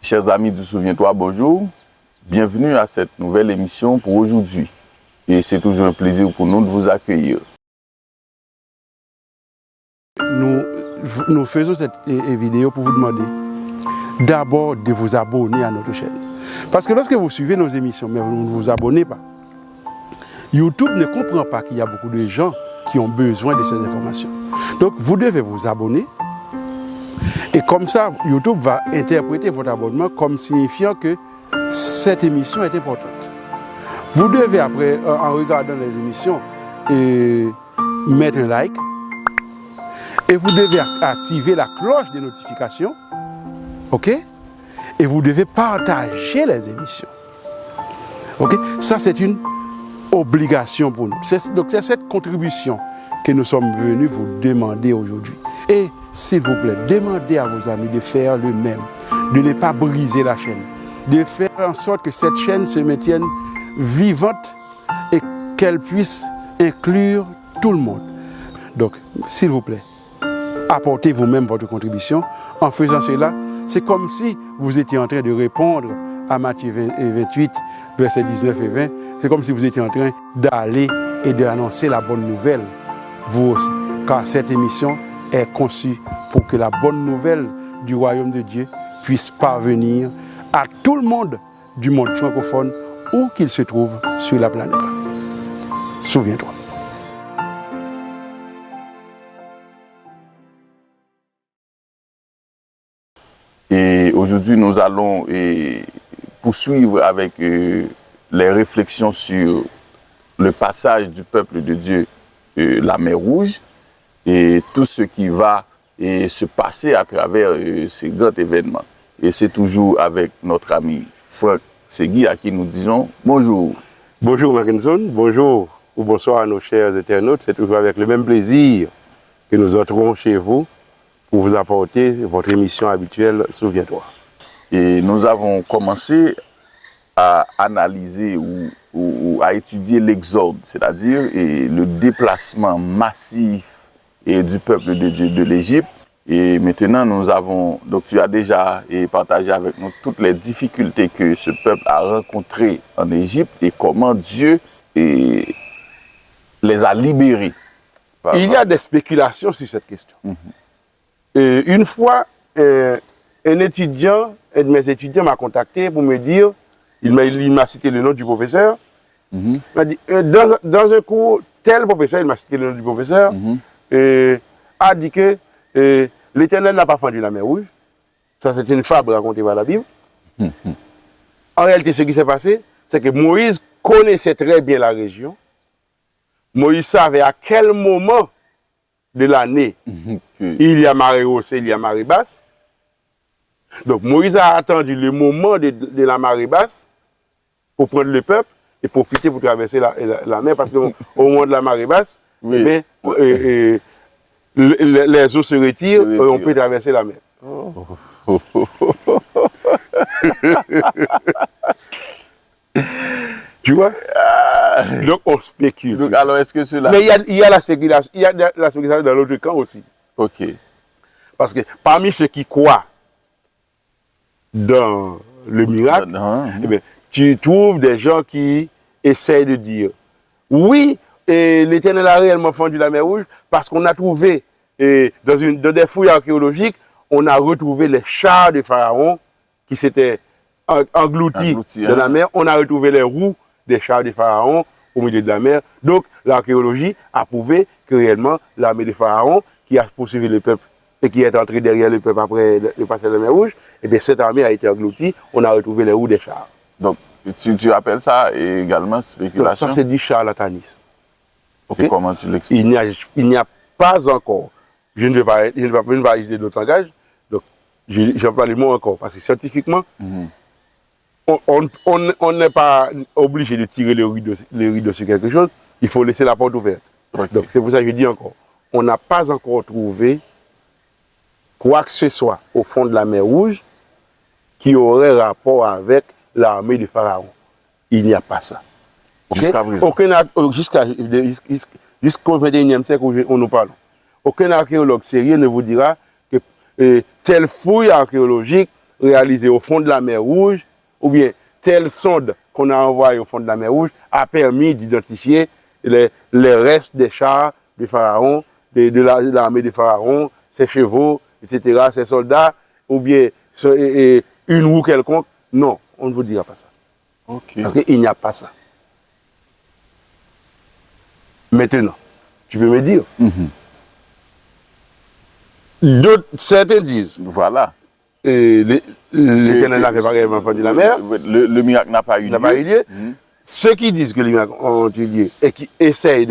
Chers amis du Souviens-toi, bonjour. Bienvenue à cette nouvelle émission pour aujourd'hui. Et c'est toujours un plaisir pour nous de vous accueillir. Nous faisons cette vidéo pour vous demander d'abord de vous abonner à notre chaîne. Parce que lorsque vous suivez nos émissions, mais vous ne vous abonnez pas, YouTube ne comprend pas qu'il y a beaucoup de gens qui ont besoin de ces informations. Donc vous devez vous abonner. Et comme ça, YouTube va interpréter votre abonnement comme signifiant que cette émission est importante. Vous devez après, en regardant les émissions, mettre un like. Et vous devez activer la cloche de notification. OK? Et vous devez partager les émissions. OK? Ça, c'est une obligation pour nous. Donc, c'est cette contribution que nous sommes venus vous demander aujourd'hui. Et s'il vous plaît, demandez à vos amis de faire le même, de ne pas briser la chaîne, de faire en sorte que cette chaîne se maintienne vivante et qu'elle puisse inclure tout le monde. Donc, s'il vous plaît, apportez vous-même votre contribution. En faisant cela, c'est comme si vous étiez en train de répondre à Matthieu 28, versets 19 et 20. C'est comme si vous étiez en train d'aller et d'annoncer la bonne nouvelle, vous aussi. Car cette émission est conçue pour que la bonne nouvelle du royaume de Dieu puisse parvenir à tout le monde du monde francophone, où qu'il se trouve sur la planète. Souviens-toi. Et aujourd'hui, nous allons poursuivre avec les réflexions sur le passage du peuple de Dieu, la mer Rouge, et tout ce qui va se passer à travers ces grands événements. Et c'est toujours avec notre ami Franck Segui à qui nous disons bonjour. Bonjour Mackinson, bonjour ou bonsoir à nos chers internautes. C'est toujours avec le même plaisir que nous entrons chez vous pour vous apporter votre émission habituelle Souviens-toi. Et nous avons commencé à analyser ou à étudier l'exode, c'est-à-dire le déplacement massif du peuple de Dieu de l'Égypte. Et maintenant, donc tu as déjà partagé avec nous toutes les difficultés que ce peuple a rencontrées en Égypte et comment Dieu les a libérés. Il y a des spéculations sur cette question. Une fois, un de mes étudiants m'a contacté pour me dire, il m'a cité le nom du professeur. Il m'a dit, dans un cours, tel professeur, il m'a cité le nom du professeur, a dit que l'Éternel n'a pas fendu la mer Rouge. Ça, c'est une fable racontée par la Bible. En réalité, ce qui s'est passé, c'est que Moïse connaissait très bien la région. Moïse savait à quel moment de l'année il y a marée hausse, il y a marée basse. Donc Moïse a attendu le moment de la marée basse pour prendre le peuple et profiter pour traverser la mer, parce qu'au moment de la marée basse, les eaux se retirent et on peut traverser la mer. Tu vois? Donc on spécule. Donc, alors est-ce que cela... Mais il y a la spéculation, dans l'autre camp aussi. Ok. Parce que parmi ceux qui croient dans le miracle, eh bien, tu trouves des gens qui essayent de dire oui, l'Éternel a réellement fendu la mer Rouge parce qu'on a trouvé, dans des fouilles archéologiques, on a retrouvé les chars de Pharaon qui s'étaient engloutis dans la mer. On a retrouvé les roues des chars de Pharaon au milieu de la mer. Donc l'archéologie a prouvé que réellement l'armée de Pharaon qui a poursuivi le peuple et qui est entré derrière le peuple après le passage de la mer Rouge, et bien cette armée a été engloutie, on a retrouvé les roues des chars. Donc tu appelles ça également spéculation? Ça c'est du charlatanisme. Okay? Et comment tu l'expliques? Il n'y a pas encore, je ne vais pas utiliser d'autres langages, donc j'emploie le mot encore, parce que scientifiquement, on n'est pas obligé de tirer le rideau sur quelque chose, il faut laisser la porte ouverte. Okay. Donc c'est pour ça que je dis encore, on n'a pas encore trouvé quoi que ce soit au fond de la mer Rouge qui aurait rapport avec l'armée de Pharaon. Il n'y a pas ça. Okay? Jusqu'au 21e siècle où nous parlons, aucun archéologue sérieux ne vous dira que telle fouille archéologique réalisé au fond de la mer Rouge, ou bien telle sonde qu'on a envoyée au fond de la mer Rouge a permis d'identifier les restes des chars des pharaons, de l'armée des pharaons, ses chevaux, etc., ses soldats, ou bien une roue quelconque. Non, on ne vous dira pas ça. Okay. Parce qu'il n'y a pas ça. Maintenant, tu peux me dire. Certains disent. Voilà. L'Éternel n'avait pas réellement fendu la mer. Le miracle n'a pas eu lieu. N'a pas eu lieu. Ceux qui disent que les miracles ont eu lieu et qui essayent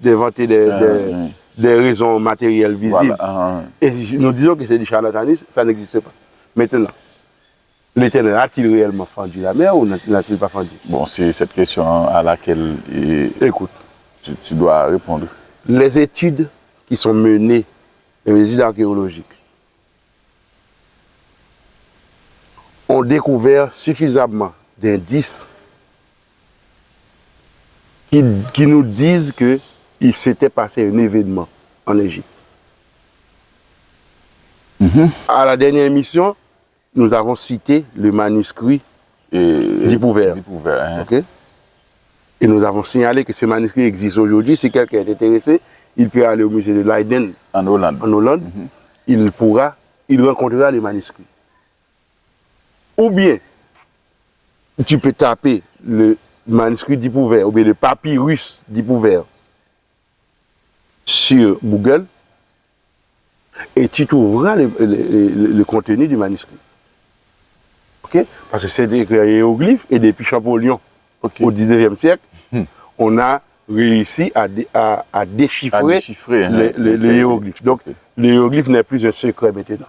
d'inventer des raisons matérielles visibles, Voilà. et nous disons que c'est du charlatanisme, ça n'existe pas. Maintenant, l'Éternel a-t-il réellement fendu la mer ou n'a-t-il pas fendu? Bon, c'est cette question à laquelle écoute, tu dois répondre. Les études qui sont menées, les études archéologiques, ont découvert suffisamment d'indices qui nous disent qu'il s'était passé un événement en Égypte. À la dernière émission, nous avons cité le manuscrit d'Hippouver. Okay? Et nous avons signalé que ce manuscrit existe aujourd'hui. Si quelqu'un est intéressé, il peut aller au musée de Leiden en Hollande. Il rencontrera les manuscrits. Ou bien, tu peux taper le manuscrit d'Hippouver ou bien le papyrus d'Hippouver sur Google et tu trouveras le contenu du manuscrit. Okay? Parce que c'est des hiéroglyphes et depuis Champollion au 19e siècle, on a réussi à déchiffrer les hiéroglyphes. Donc, le hiéroglyphe n'est plus un secret maintenant.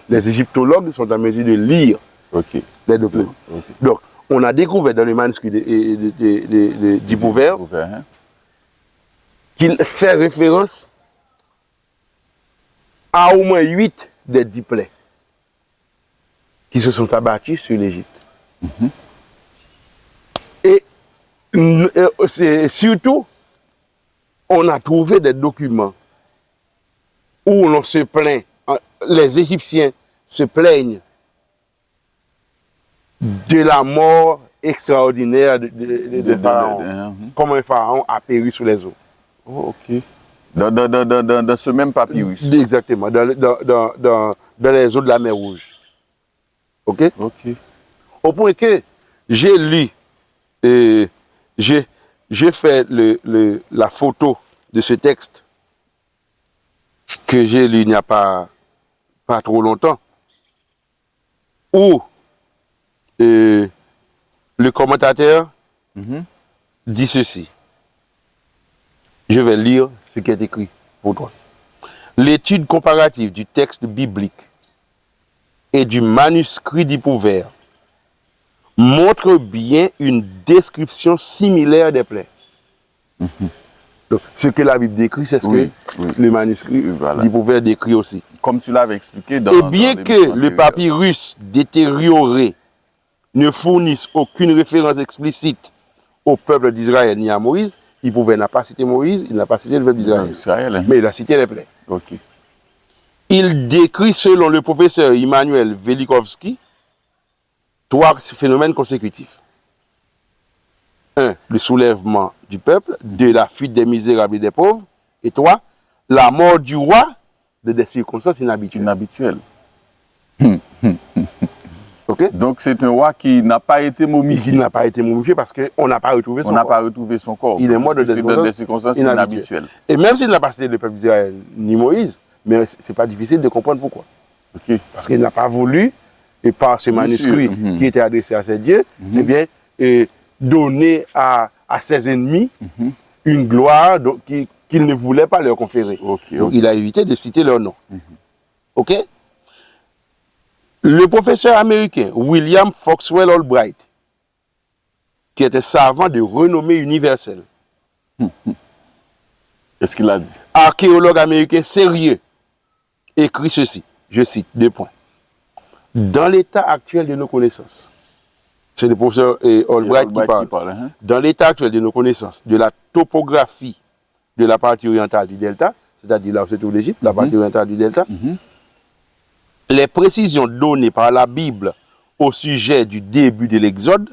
Les égyptologues sont en mesure de lire les documents. Donc, on a découvert dans le manuscrit d'Hippouver qu'il fait référence à au moins 8 des 10 plaies qui se sont abattus sur l'Égypte. Et surtout, on a trouvé des documents où l'on se plaint, les Égyptiens se plaignent de la mort extraordinaire de Pharaon. Comme un Pharaon a péri sous les eaux. Oh, ok. Dans ce même papyrus. Exactement, dans les eaux de la mer Rouge. Ok? Ok. Au point que j'ai lu, j'ai fait la photo de ce texte que j'ai lu il n'y a pas trop longtemps, où le commentateur dit ceci. Je vais lire ce qui est écrit pour toi. L'étude comparative du texte biblique et du manuscrit d'Hippouver montre bien une description similaire des plaies. Donc, ce que la Bible décrit, c'est ce que le manuscrit d'Hippouver décrit aussi. Comme tu l'avais expliqué Et bien que le papyrus détérioré ne fournisse aucune référence explicite au peuple d'Israël ni à Moïse, Hippouver n'a pas cité Moïse, il n'a pas cité le peuple d'Israël, mais il a cité les plaies. Okay. Il décrit, selon le professeur Immanuel Velikovsky, 3 phénomènes consécutifs. 1. Le soulèvement du peuple. 2. La fuite des misérables et des pauvres. Et 3. La mort du roi de des circonstances inhabituelles. Okay? Donc c'est un roi qui n'a pas été momifié. Il n'a pas été momifié parce qu'on n'a pas retrouvé son corps. On n'a pas retrouvé son corps. Il est mort de des circonstances inhabituelles. Et même s'il n'a pas cité le peuple d'Israël ni Moïse, mais c'est pas difficile de comprendre pourquoi. Okay. Parce qu'il n'a pas voulu, et par ce manuscrit qui était adressé à ses dieux, eh bien, donner à ses ennemis une gloire qu'il ne voulait pas leur conférer. Donc il a évité de citer leur nom. Ok? Le professeur américain William Foxwell Albright, qui était savant de renommée universelle, qu'est-ce qu'il a dit? Archéologue américain sérieux, écrit ceci, je cite, 2 points. Dans l'état actuel de nos connaissances, c'est le professeur Albright qui parle. Dans l'état actuel de nos connaissances, de la topographie de la partie orientale du delta, c'est-à-dire là où se trouve l'Égypte, la partie orientale du delta, les précisions données par la Bible au sujet du début de l'Exode,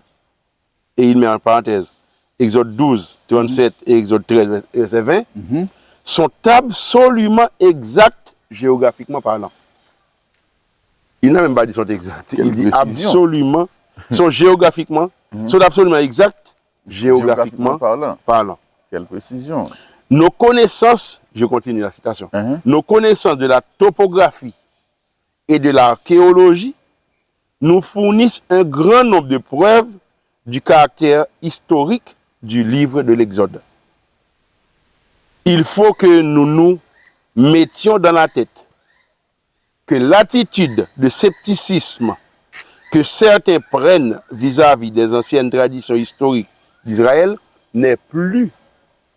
et il met en parenthèse Exode 12, 37 et Exode 13, verset 20, sont absolument exactes géographiquement parlant. Il n'a même pas dit sont exacts. Quelle Il dit précision. absolument, sont géographiquement, sont absolument exacts géographiquement parlant. Quelle précision. Nos connaissances, je continue la citation, nos connaissances de la topographie et de l'archéologie nous fournissent un grand nombre de preuves du caractère historique du livre de l'Exode. Il faut que nous nous mettions dans la tête que l'attitude de scepticisme que certains prennent vis-à-vis des anciennes traditions historiques d'Israël n'est plus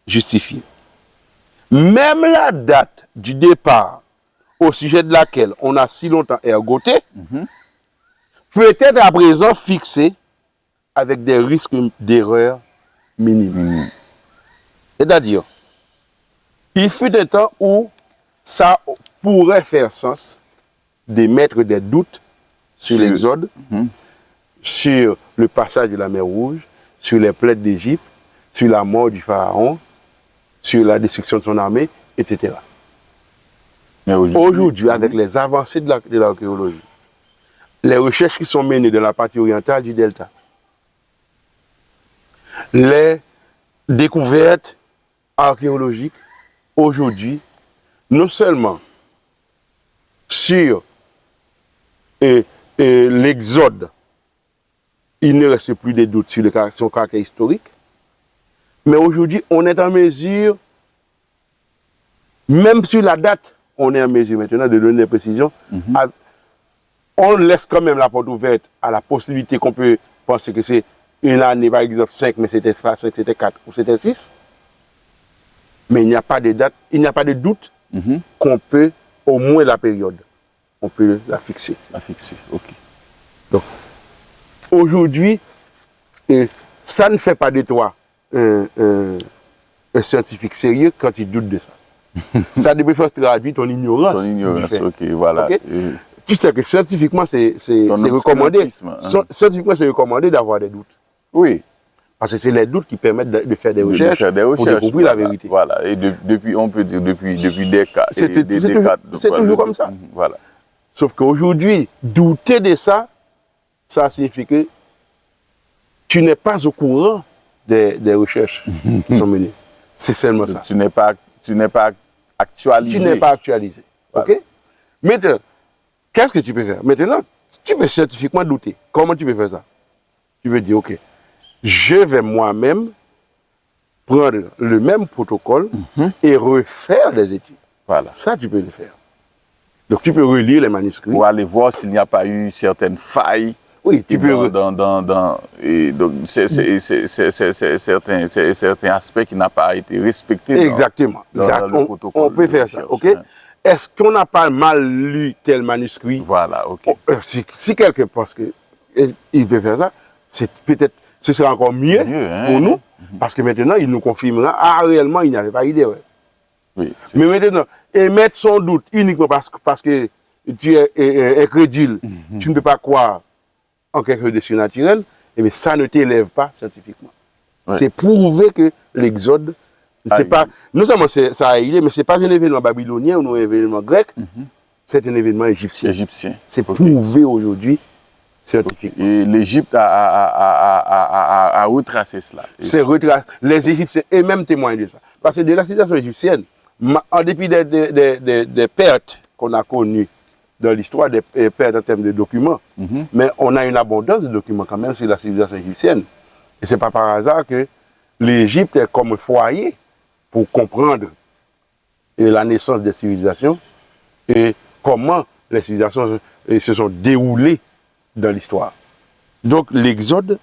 justifiée. Même la date du départ au sujet de laquelle on a si longtemps ergoté peut être à présent fixée avec des risques d'erreur minimes. C'est-à-dire, il fut un temps où ça pourrait faire sens d'émettre des doutes sur l'Exode, sur le passage de la mer Rouge, sur les plaies d'Égypte, sur la mort du Pharaon, sur la destruction de son armée, etc. Mais aujourd'hui, avec les avancées de l'archéologie, les recherches qui sont menées dans la partie orientale du delta, les découvertes archéologiques, aujourd'hui, non seulement sur l'Exode, il ne reste plus de doutes sur son caractère historique, mais aujourd'hui, on est en mesure, même sur la date, on est en mesure maintenant de donner des précisions. On laisse quand même la porte ouverte à la possibilité qu'on peut penser que c'est une année, par exemple 5, mais c'était pas 5, c'était 4 ou c'était 6. Mais il n'y a pas de date, il n'y a pas de doute qu'on peut, au moins la période, on peut la fixer. La fixer, ok. Donc, aujourd'hui, ça ne fait pas de toi un scientifique sérieux quand il doute de ça. Ça devrait faire traduire ton ignorance. Ton ignorance, ok, voilà. Okay? Tu sais que scientifiquement, c'est recommandé. Scientifiquement, c'est recommandé d'avoir des doutes. Oui. Parce que c'est les doutes qui permettent de faire des recherches, pour découvrir la vérité. Voilà, et depuis, on peut dire, depuis des cas. C'est toujours comme ça. Voilà. Sauf qu'aujourd'hui, douter de ça, ça signifie que tu n'es pas au courant des recherches qui sont menées. C'est seulement ça. Tu n'es pas actualisé. Tu n'es pas actualisé. Voilà. OK? Maintenant, qu'est-ce que tu peux faire? Maintenant, tu peux scientifiquement douter. Comment tu peux faire ça? Tu peux dire, OK, je vais moi-même prendre le même protocole et refaire des études. Voilà. Ça, tu peux le faire. Donc, tu peux relire les manuscrits. Pour aller voir s'il n'y a pas eu certaines failles. Oui, tu peux. Certains aspects qui n'ont pas été respectés. Exactement. Dans le protocole. On peut faire ça. OK? Est-ce qu'on n'a pas mal lu tel manuscrit? Voilà, OK. Si quelqu'un pense qu'il peut faire ça, c'est peut-être, ce sera encore mieux pour nous, parce que maintenant, il nous confirmera, réellement, il n'y avait pas eu d'erreur. Oui, mais maintenant, émettre son doute uniquement parce que tu es incrédule, tu ne peux pas croire en quelque chose de surnaturel, et bien ça ne t'élève pas scientifiquement. Ouais. C'est prouver que l'Exode, c'est pas, non seulement ça a aidé, mais ce n'est pas un événement babylonien ou un événement grec, c'est un événement égyptien. C'est prouvé aujourd'hui scientifiquement. Et l'Égypte a retracé cela. C'est retracé. Les Égyptiens eux-mêmes témoignent de ça. Parce que de la situation égyptienne, en dépit des pertes qu'on a connues dans l'histoire, des pertes en termes de documents, mais on a une abondance de documents quand même sur la civilisation égyptienne. Et ce n'est pas par hasard que l'Égypte est comme un foyer pour comprendre la naissance des civilisations et comment les civilisations se sont déroulées dans l'histoire. Donc l'Exode,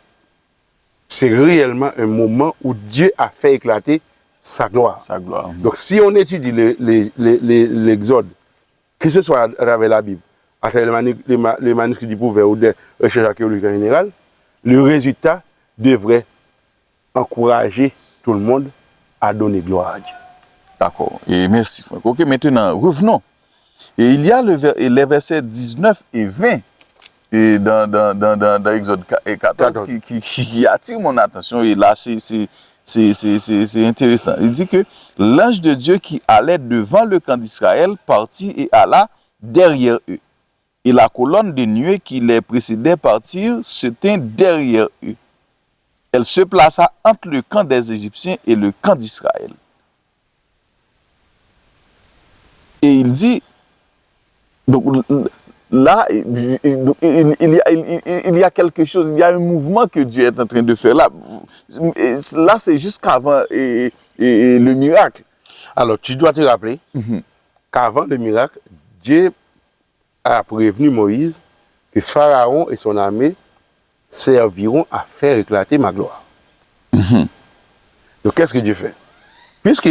c'est réellement un moment où Dieu a fait éclater sa gloire. Sa gloire. Donc si on étudie l'Exode, que ce soit à travers la Bible, à travers les manuscrits du Proverbe ou des recherches archéologiques en général, le résultat devrait encourager tout le monde à donner gloire à Dieu. D'accord. Et merci Franck. Ok, maintenant, revenons Et il y a les versets 19 et 20 et dans Exode 14 qui attire mon attention. Et là, c'est intéressant. Il dit que l'ange de Dieu qui allait devant le camp d'Israël partit et alla derrière eux. Et la colonne de nuée qui les précédait partir se tint derrière eux. Elle se plaça entre le camp des Égyptiens et le camp d'Israël. Et il dit, donc là, il y a quelque chose, il y a un mouvement que Dieu est en train de faire là. Là, c'est jusqu'avant le miracle. Alors, tu dois te rappeler qu'avant le miracle, Dieu a prévenu Moïse que Pharaon et son armée serviront à faire éclater ma gloire. Donc, qu'est-ce que Dieu fait? Puisque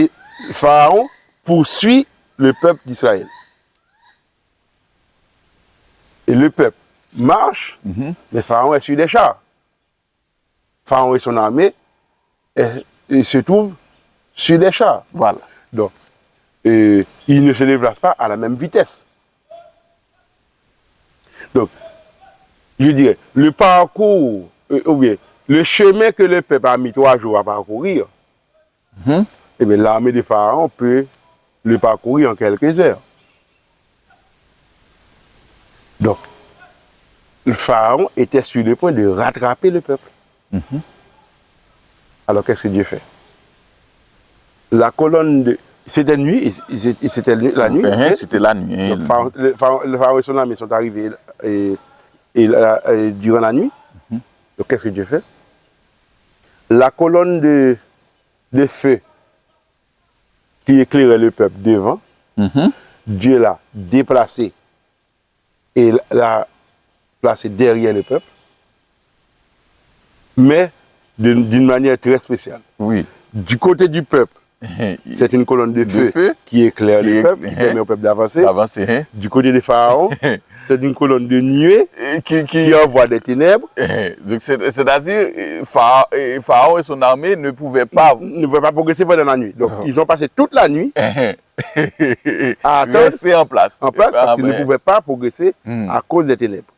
Pharaon poursuit le peuple d'Israël. Et le peuple marche, mais Pharaon est sur des chars. Pharaon et son armée se trouvent sur des chars. Voilà. Donc, ils ne se déplacent pas à la même vitesse. Donc, je dirais, le parcours, ou bien, le chemin que le peuple a mis 3 jours à parcourir, eh bien, l'armée de Pharaon peut le parcourir en quelques heures. Donc, le Pharaon était sur le point de rattraper le peuple. Alors, qu'est-ce que Dieu fait? La colonne de... C'était nuit, c'était la nuit. C'était la nuit. Donc, le Pharaon et son armée sont arrivés durant la nuit. Donc, qu'est-ce que Dieu fait? La colonne de feu qui éclairait le peuple devant, Dieu l'a déplacé et l'a placé derrière le peuple, mais d'une manière très spéciale. Oui. Du côté du peuple, c'est une colonne de feu qui éclaire le peuple, qui permet au peuple d'avancer. Du côté des pharaons, c'est une colonne de nuée qui envoie des ténèbres. C'est-à-dire, Pharaon et son armée ne pouvaient pas progresser pendant la nuit. Donc, ils ont passé toute la nuit à rester en place. Parce qu'ils ne pouvaient pas progresser à cause des ténèbres.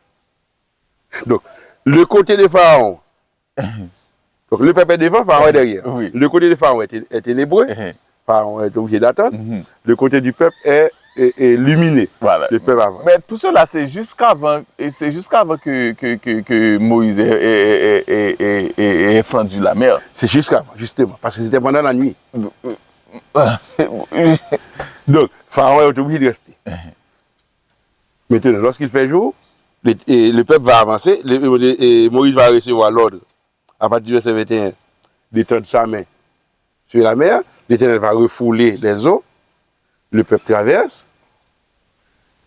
Donc, le côté des pharaons, donc le peuple est devant, Pharaon est derrière. Oui. Le côté des pharaons est ténébreux, Pharaon est obligé d'attendre. Le côté du peuple est lumineux. Voilà. Le peuple avance. Mais tout cela, c'est jusqu'avant que Moïse ait fendu la mer. C'est jusqu'avant, justement, parce que c'était pendant la nuit. Donc, Pharaon est obligé de rester. Maintenant, lorsqu'il fait jour, le peuple va avancer, et Moïse va recevoir l'ordre, à partir du verset 21, d'étendre sa main sur la mer. L'Éternel va refouler les eaux, le peuple traverse,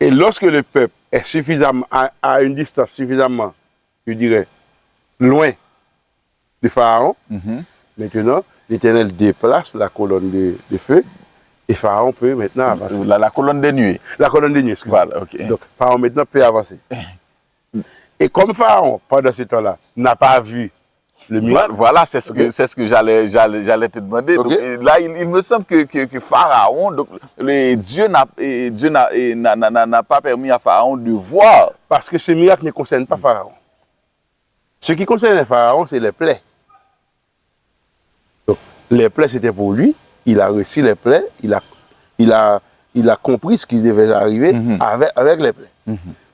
et lorsque le peuple est suffisamment, à une distance suffisamment, je dirais, loin de Pharaon, maintenant, l'Éternel déplace la colonne de feu, et Pharaon peut maintenant avancer. La colonne de nuée. La colonne de nuée, excusez-moi. Voilà, okay. Donc, Pharaon maintenant peut avancer. Et comme Pharaon, pendant ce temps-là, n'a pas vu le miracle. Voilà, c'est ce que j'allais te demander. Donc, là, il me semble que Pharaon, donc, Dieu n'a pas permis à Pharaon de voir. Parce que ce miracle ne concerne pas Pharaon. Ce qui concerne Pharaon, c'est les plaies. Donc, les plaies, c'était pour lui. Il a reçu les plaies. Il a compris ce qui devait arriver avec les plaies.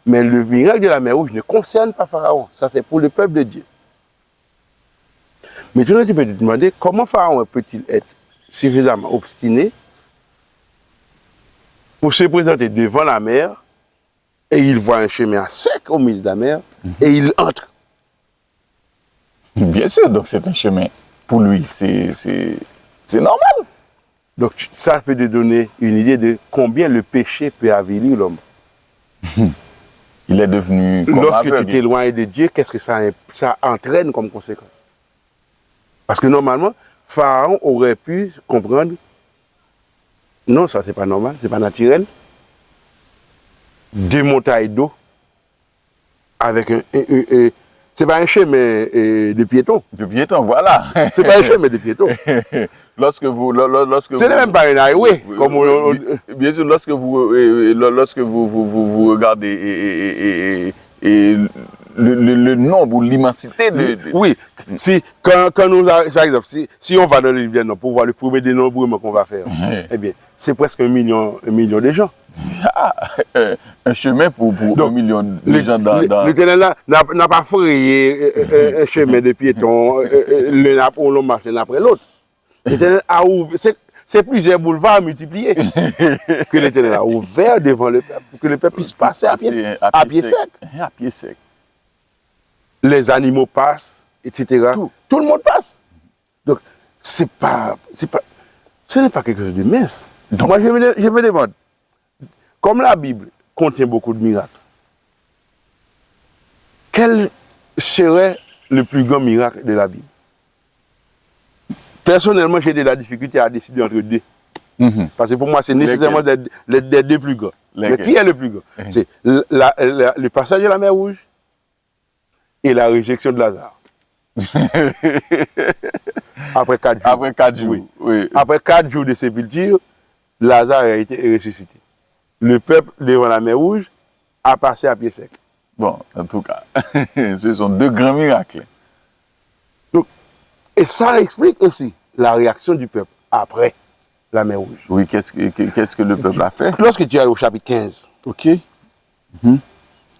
Mais le miracle de la mer Rouge ne concerne pas Pharaon. Ça, c'est pour le peuple de Dieu. Mais tu peux te demander comment Pharaon peut-il être suffisamment obstiné pour se présenter devant la mer et il voit un chemin sec au milieu de la mer et il entre. Bien sûr, donc c'est un chemin. Pour lui, c'est normal. Donc ça peut te donner une idée de combien le péché peut avilir l'homme. Il est devenu comme lorsque aveugle. tu t'éloignes de Dieu, qu'est-ce que ça entraîne comme conséquence? Parce que normalement, Pharaon aurait pu comprendre, non, ça c'est pas normal, c'est pas naturel. 2 montagnes d'eau avec C'est pas un chemin de piétons. De piétons, voilà. C'est pas un chemin de piétons. Lorsque C'est même pas un highway. Bien sûr, lorsque vous regardez le nombre ou l'immensité de... Oui, quand nous, par exemple, si on va dans les Libyens pour voir le premier dénombrement qu'on va faire, eh bien, c'est presque un million de gens. Un chemin pour Donc, 1 million de gens dans... L'Éternel là n'a pas frayé un chemin de piétons, l'un marche l'un après l'autre. L'Éternel a ouvert, c'est plusieurs boulevards multipliés que l'Éternel a ouvert devant le peuple, pour que le peuple puisse passer à pied sec. À pied sec. Les animaux passent, etc. Tout le monde passe. Donc, ce n'est pas quelque chose de mince. Donc, moi, je me demande, comme la Bible contient beaucoup de miracles, quel serait le plus grand miracle de la Bible? Personnellement, j'ai de la difficulté à décider entre deux. Parce que pour moi, c'est nécessairement les deux plus grands. Mais qui est le plus grand? C'est le passage de la mer Rouge et la résurrection de Lazare. Après 4 jours. Après 4 jours. Oui. Après 4 jours de sépulture, Lazare a été ressuscité. Le peuple devant la mer Rouge a passé à pied sec. Bon, en tout cas, ce sont deux grands miracles. Donc, et ça explique aussi la réaction du peuple après la mer Rouge. Oui, qu'est-ce que le peuple a fait? Lorsque tu es au chapitre 15. Ok.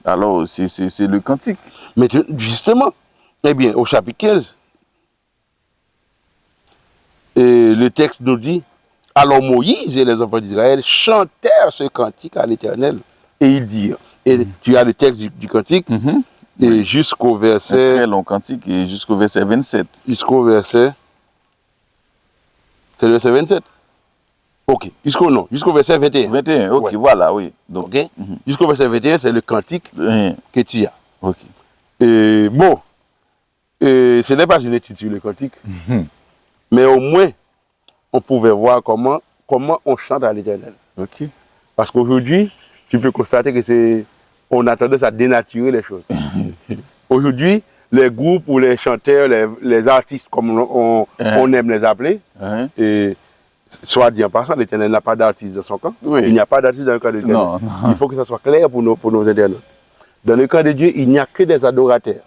Alors, c'est le cantique. Mais justement, eh bien, au chapitre 15, le texte nous dit, alors Moïse et les enfants d'Israël chantèrent ce cantique à l'Éternel et ils dirent, et tu as le texte du cantique, et jusqu'au verset... Un très long cantique, et jusqu'au verset 27. Jusqu'au verset... C'est le verset 27? Ok. Jusqu'au verset 21. 21, ok, ouais. Voilà, oui. Donc, okay. Jusqu'au verset 21, c'est le cantique que tu as. Ok. Et bon, ce n'est pas une étude sur le cantique, mais au moins, on pouvait voir comment on chante à l'Éternel. Ok. Parce qu'aujourd'hui, tu peux constater que on a tendance à dénaturer les choses. Aujourd'hui, les groupes ou les chanteurs, les artistes, comme on aime les appeler, et soit dit en passant, l'Éternel n'a pas d'artiste dans son camp. Oui. Il n'y a pas d'artiste dans le camp de l'Éternel. Non. Il faut que ça soit clair pour nos internautes. Dans le camp de Dieu, il n'y a que des adorateurs.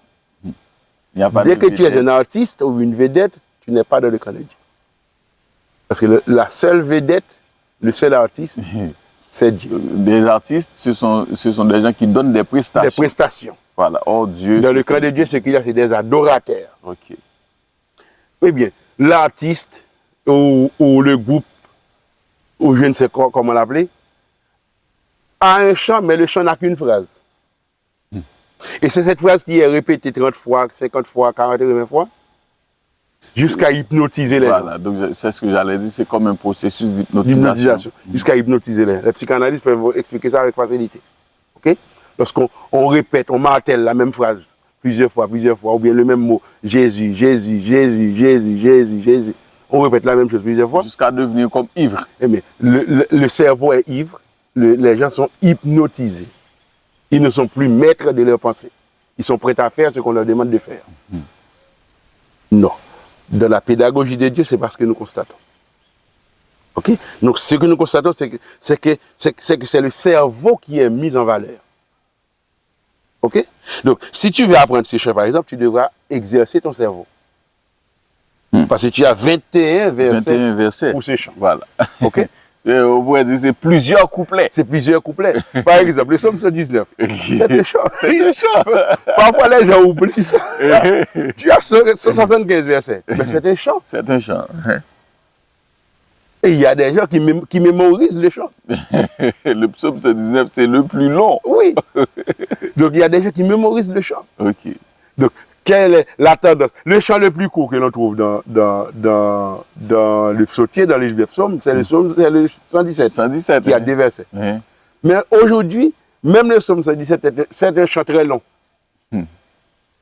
Dès que tu es un artiste ou une vedette, tu n'es pas dans le camp de Dieu. Parce que la seule vedette, le seul artiste, c'est Dieu. Des artistes, ce sont des gens qui donnent des prestations. Des prestations. Voilà. Oh Dieu. Dans le camp de Dieu, ce qu'il y a, c'est des adorateurs. Ok. Eh bien, l'artiste ou le groupe, ou je ne sais comment l'appeler, a un chant, mais le chant n'a qu'une phrase. Et c'est cette phrase qui est répétée 30 fois, 50 fois, 40, 80 fois, jusqu'à hypnotiser les gens. Voilà, donc c'est ce que j'allais dire, c'est comme un processus d'hypnotisation. Jusqu'à hypnotiser les gens. Les psychanalystes peuvent expliquer ça avec facilité. Okay? Lorsqu'on répète, on martèle la même phrase plusieurs fois, ou bien le même mot, Jésus, Jésus, Jésus, Jésus, Jésus, Jésus. On répète la même chose plusieurs fois. Jusqu'à devenir comme ivre. Eh bien, le cerveau est ivre, les gens sont hypnotisés. Ils ne sont plus maîtres de leurs pensées. Ils sont prêts à faire ce qu'on leur demande de faire. Non. Dans la pédagogie de Dieu, c'est parce que nous constatons. Ok? Donc, ce que nous constatons, c'est que c'est le cerveau qui est mis en valeur. Ok? Donc, si tu veux apprendre ces choses, par exemple, tu devras exercer ton cerveau. Parce que tu as 21 versets pour ces chants. Voilà. Ok? On pourrait dire c'est plusieurs couplets. C'est plusieurs couplets. Par exemple, le psaume 119. C'est un chant. C'est un chant. Parfois, les gens oublient ça. Tu as 175 versets. Mais c'est un chant. C'est un chant. Et il y a des gens qui mémorisent le chant. Le psaume 119, c'est le plus long. Oui. Donc, il y a des gens qui mémorisent le chant. Ok. Donc, quelle est la tendance? Le chant le plus court que l'on trouve dans le psautier, dans les psaumes, c'est le 117. 117. Qui a 2 versets. Mais aujourd'hui, même le psaume 117, c'est un chant très long.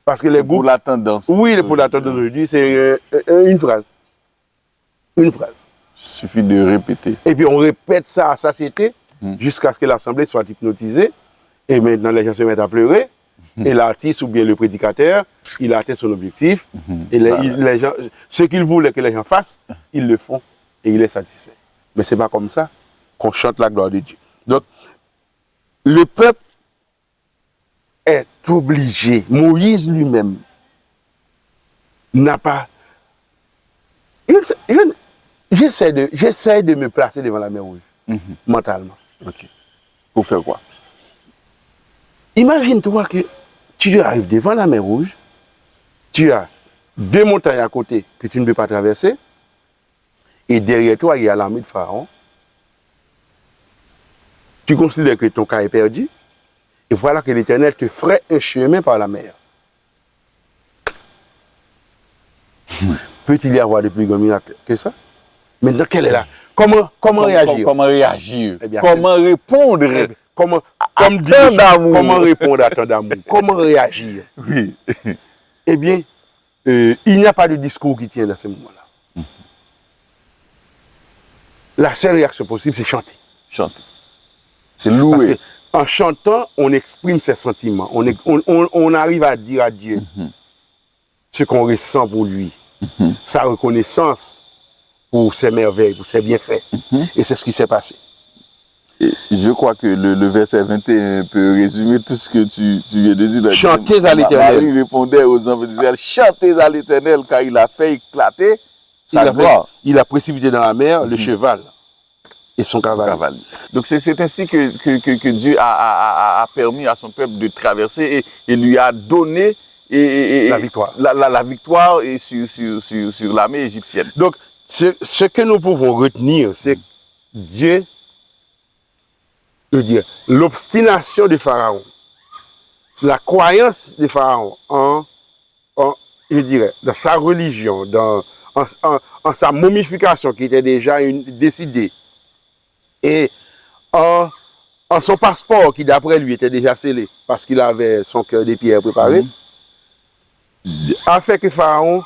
Parce que les groupes... Pour la tendance. Oui, pour la tendance aujourd'hui, c'est une phrase. Une phrase. Il suffit de répéter. Et puis on répète ça à satiété jusqu'à ce que l'assemblée soit hypnotisée. Et maintenant, les gens se mettent à pleurer. Et l'artiste ou bien le prédicateur, il a atteint son objectif. Et les gens, ce qu'il voulait que les gens fassent, ils le font et il est satisfait. Mais ce n'est pas comme ça qu'on chante la gloire de Dieu. Donc, le peuple est obligé. Moïse lui-même n'a pas... J'essaie de me placer devant la mer Rouge, mentalement. Ok. Pour faire quoi? Imagine-toi que tu arrives devant la mer Rouge, tu as 2 montagnes à côté que tu ne peux pas traverser, et derrière toi, il y a l'armée de Pharaon. Tu considères que ton cas est perdu, et voilà que l'Éternel te ferait un chemin par la mer. Peut-il y avoir de plus grand miracle que ça? Maintenant, quelle est la... Comment réagir? Comment réagir? Eh bien, comment répondre? Comment répondre à tant d'amour? Comment réagir? Oui. Eh bien, il n'y a pas de discours qui tient à ce moment-là. La seule réaction possible, c'est chanter. Chanter. C'est louer. Parce qu'en chantant, on exprime ses sentiments. On arrive à dire à Dieu ce qu'on ressent pour lui. Sa reconnaissance pour ses merveilles, pour ses bienfaits. Et c'est ce qui s'est passé. Et je crois que le verset 21 peut résumer tout ce que tu viens de dire. Chantez à l'Éternel. Marie répondait aux enfants d'Israël, chantez à l'Éternel car il a fait éclater sa gloire. Il a précipité dans la mer le cheval et son cavalier. Donc c'est ainsi que Dieu a permis à son peuple de traverser et lui a donné la victoire. La victoire et sur l'armée égyptienne. Donc ce que nous pouvons retenir, c'est Dieu, l'obstination de Pharaon, la croyance de Pharaon dans sa religion, en sa momification qui était déjà décidée, et en son passeport qui d'après lui était déjà scellé, parce qu'il avait son cœur de pierre préparé, a fait que Pharaon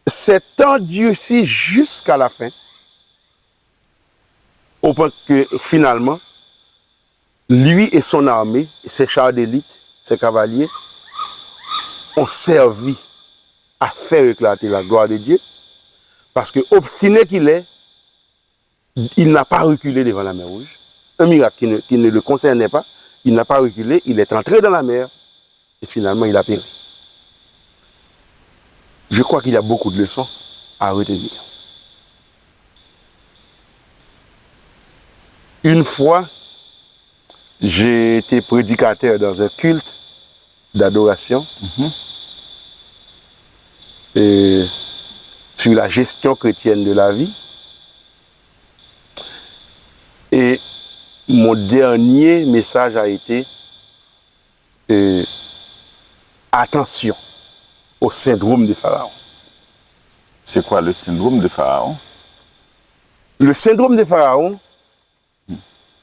s'est endurci jusqu'à la fin, au point que finalement, lui et son armée, ses chars d'élite, ses cavaliers, ont servi à faire éclater la gloire de Dieu, parce que obstiné qu'il est, il n'a pas reculé devant la mer Rouge. Un miracle qui ne le concernait pas, il n'a pas reculé, il est entré dans la mer, et finalement il a péri. Je crois qu'il y a beaucoup de leçons à retenir. Une fois, j'ai été prédicateur dans un culte d'adoration et sur la gestion chrétienne de la vie. Et mon dernier message a été attention au syndrome de Pharaon. C'est quoi le syndrome de Pharaon? Le syndrome de Pharaon,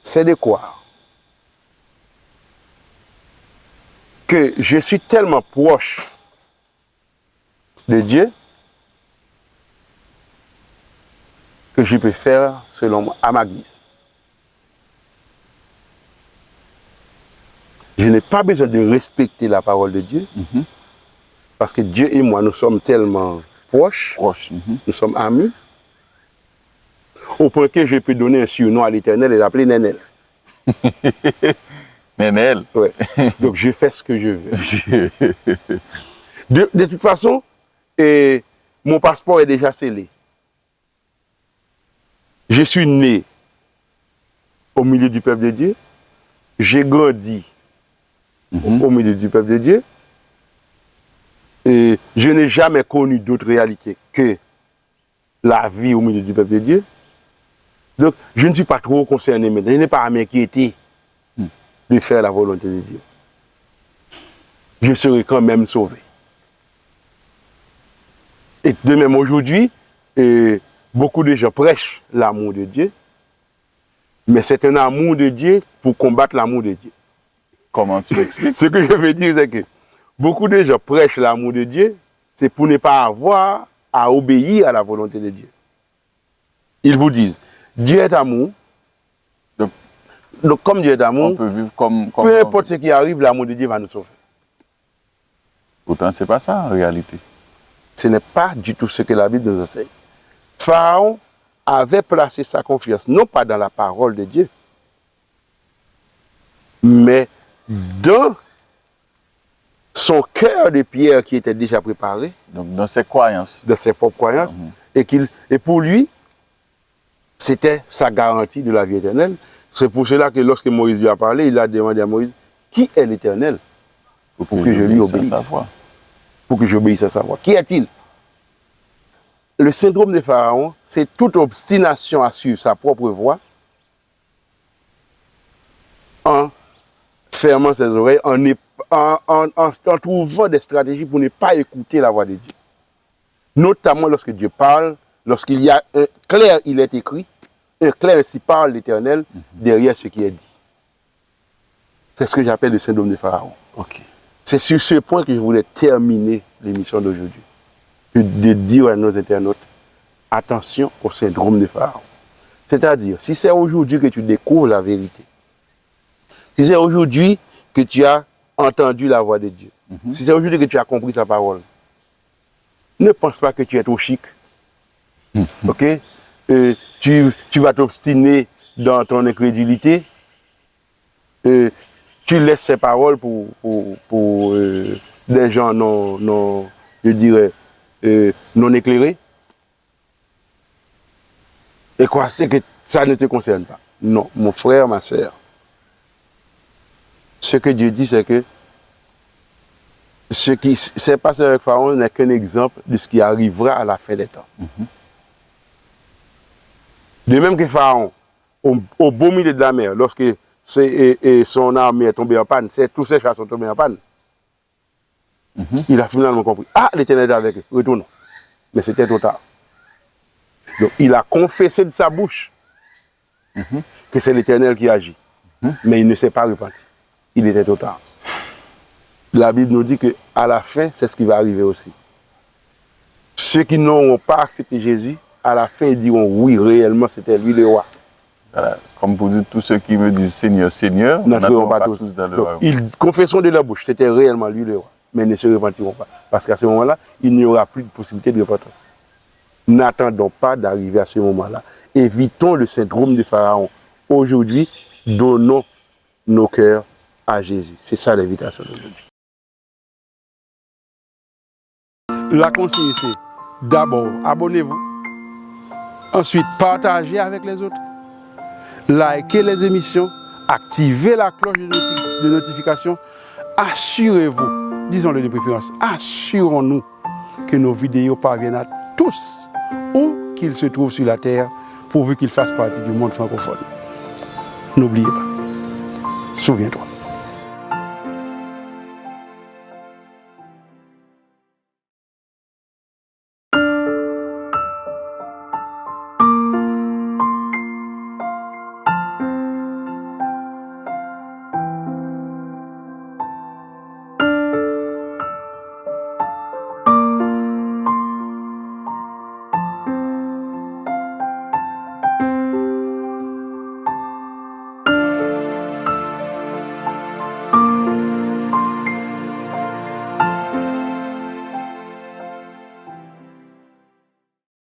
c'est de croire que je suis tellement proche de Dieu que je peux faire selon moi, à ma guise. Je n'ai pas besoin de respecter la parole de Dieu, parce que Dieu et moi, nous sommes tellement proches, nous sommes amis, au point que je peux donner un surnom à l'Éternel et l'appeler Nénel. Nénel. Ouais. Donc je fais ce que je veux. De toute façon, mon passeport est déjà scellé. Je suis né au milieu du peuple de Dieu. J'ai grandi au milieu du peuple de Dieu. Et je n'ai jamais connu d'autre réalité que la vie au milieu du peuple de Dieu. Donc, je ne suis pas trop concerné maintenant. Je n'ai pas à m'inquiéter de faire la volonté de Dieu. Je serai quand même sauvé. Et de même aujourd'hui, beaucoup de gens prêchent l'amour de Dieu, mais c'est un amour de Dieu pour combattre l'amour de Dieu. Comment tu l'expliques? Ce que je veux dire, c'est que beaucoup de gens prêchent l'amour de Dieu, c'est pour ne pas avoir à obéir à la volonté de Dieu. Ils vous disent, Dieu est amour, donc Donc, comme Dieu est d'amour, On peut vivre comme peu importe ce qui arrive, l'amour de Dieu va nous sauver. Pourtant, c'est pas ça en réalité. Ce n'est pas du tout ce que la Bible nous enseigne. Pharaon avait placé sa confiance, non pas dans la parole de Dieu, mais dans son cœur de pierre qui était déjà préparé, Donc, dans ses croyances. de ses propres croyances, et pour lui, c'était sa garantie de la vie éternelle. C'est pour cela que lorsque Moïse lui a parlé, il a demandé à Moïse, qui est l'Éternel pour que je lui obéisse? Pour que j'obéisse à sa voix. Qui est-il? Le syndrome de Pharaon, c'est toute obstination à suivre sa propre voie en fermant ses oreilles, en trouvant des stratégies pour ne pas écouter la voix de Dieu. Notamment lorsque Dieu parle, lorsqu'il y a un clair, il est écrit, un clair ainsi parle l'Éternel derrière ce qui est dit. C'est ce que j'appelle le syndrome de Pharaon. Ok. C'est sur ce point que je voulais terminer l'émission d'aujourd'hui. De dire à nos internautes, attention au syndrome de Pharaon. C'est-à-dire, si c'est aujourd'hui que tu découvres la vérité, si c'est aujourd'hui que tu as entendu la voix de Dieu, si c'est aujourd'hui que tu as compris sa parole, ne pense pas que tu es trop chic. Ok? Tu vas t'obstiner dans ton incrédulité. Tu laisses ces paroles pour des gens non, je dirais, non éclairés. Et quoi, c'est que ça ne te concerne pas. Non, mon frère, ma soeur. Ce que Dieu dit, c'est que ce qui s'est passé avec Pharaon n'est qu'un exemple de ce qui arrivera à la fin des temps. De même que Pharaon, au beau milieu de la mer, lorsque son armée est tombée en panne, tous ses chars sont tombés en panne, il a finalement compris. Ah, l'Éternel est avec eux, retournons. Mais c'était trop tard. Donc, il a confessé de sa bouche que c'est l'Éternel qui agit. Mais il ne s'est pas repenti. Il était trop tard. La Bible nous dit qu'à la fin, c'est ce qui va arriver aussi. Ceux qui n'auront pas accepté Jésus, à la fin, ils diront oui, réellement, c'était lui le roi. Voilà. Comme pour dire, tous ceux qui me disent Seigneur, Seigneur, n'entreront pas tous dans le Donc, royaume. ils confesseront de leur bouche, c'était réellement lui le roi. Mais ils ne se repentiront pas. Parce qu'à ce moment-là, il n'y aura plus de possibilité de repentance. N'attendons pas d'arriver à ce moment-là. Évitons le syndrome de Pharaon. Aujourd'hui, donnons nos cœurs à Jésus. C'est ça l'invitation d'aujourd'hui. La consigne, c'est d'abord, abonnez-vous. Ensuite, partagez avec les autres. Likez les émissions. Activez la cloche de notification. Assurez-vous, disons-le de préférence, assurons-nous que nos vidéos parviennent à tous, où qu'ils se trouvent sur la terre, pourvu qu'ils fassent partie du monde francophone. N'oubliez pas. Souviens-toi.